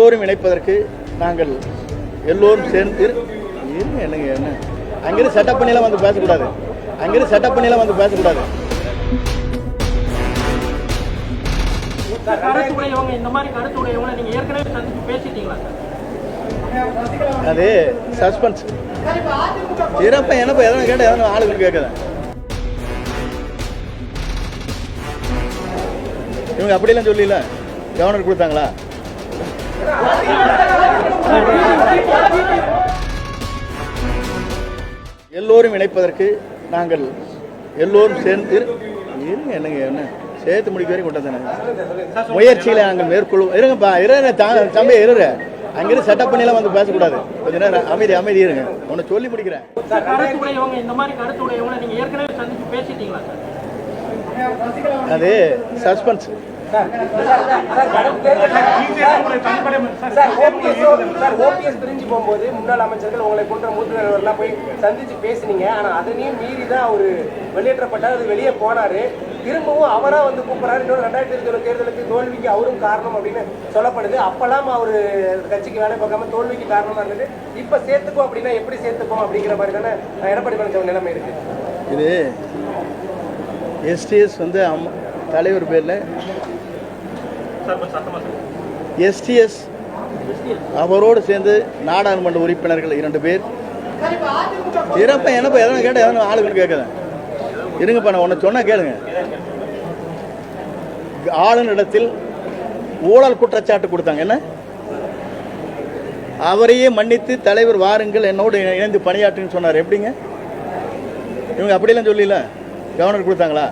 எல்லோரும் இணைப்பதற்கு நாங்கள் எல்லோரும் சேர்ந்து என்னங்க என்ன அங்கிருந்து செட்டப் பண்ணிலாம் வந்து பேசக்கூடாது. அங்கிருந்து செட்டப் பண்ணிலாம் வந்து பேசக்கூடாது. அது சஸ்பென்ஸ். இறப்ப என்னப்ப எதனா கேட்ட எதனா ஆளுங்க கேட்குறேன். இவங்க அப்படிலாம் சொல்லல, கவர்னர் கொடுத்தாங்களா? எல்லோரும் இணைப்பதற்கு நாங்கள் எல்லோரும் சேர்ந்து என்னங்க என்ன சேர்த்து முடிக்க வரைக்கும் கொண்டாந்து முயற்சிகளை நாங்கள் மேற்கொள்வோம். இருங்கப்பா தம்பி இருங்க. அங்கிருந்து செட்டப் பண்ணிலாம் வந்து பேசக்கூடாது. கொஞ்ச நேரம் அமைதி இருங்க. ஒன்று சொல்லி முடிக்கிறேன். அது சஸ்பென்ஸ். போகும்போது முன்னாள் அமைச்சர்கள் உங்களை போன்ற மூத்த போய் சந்திச்சு பேசினீங்க. ஆனா அதனையும் மீறி தான் அவரு வெளியேற்றப்பட்டார். அது வெளியே போனாரு. திரும்பவும் அவரா வந்து கூப்பிடுறாரு. இன்னொரு 2020 தேர்தலுக்கு தோல்விக்கு அவரும் காரணம் அப்படின்னு சொல்லப்படுது. அப்பெல்லாம் அவரு கட்சிக்கு வேலை பார்க்காம தோல்விக்கு காரணமா இருந்தது. இப்ப சேர்த்துக்கோ அப்படின்னா எப்படி சேர்த்துக்கோம் அப்படிங்கிற மாதிரி தானே எடப்பாடி பழனிசாமி நிலைமை இருக்கு. இது எஸ்டிஎஸ் வந்து தலைவர் பேர்ல எஸ்டிஎஸ் அவரோடு சேர்ந்து நாடாளுமன்ற உறுப்பினர்கள் 2 பேர். இறப்ப என்னப்ப எதனா கேட்ட எதனா ஆளுங்க கேட்குறேன். இருங்கப்பா, நான் ஒன்று சொன்னா கேளுங்க. ஆளுநரிடத்தில் ஊழல் குற்றச்சாட்டு கொடுத்தாங்க. என்ன அவரையே மன்னித்து தலைவர் வாருங்கள் என்னோடு இணைந்து பணியாற்றுன்னு சொன்னார். எப்படிங்க இவங்க அப்படிலாம் சொல்லல, கவர்னர் கொடுத்தாங்களா?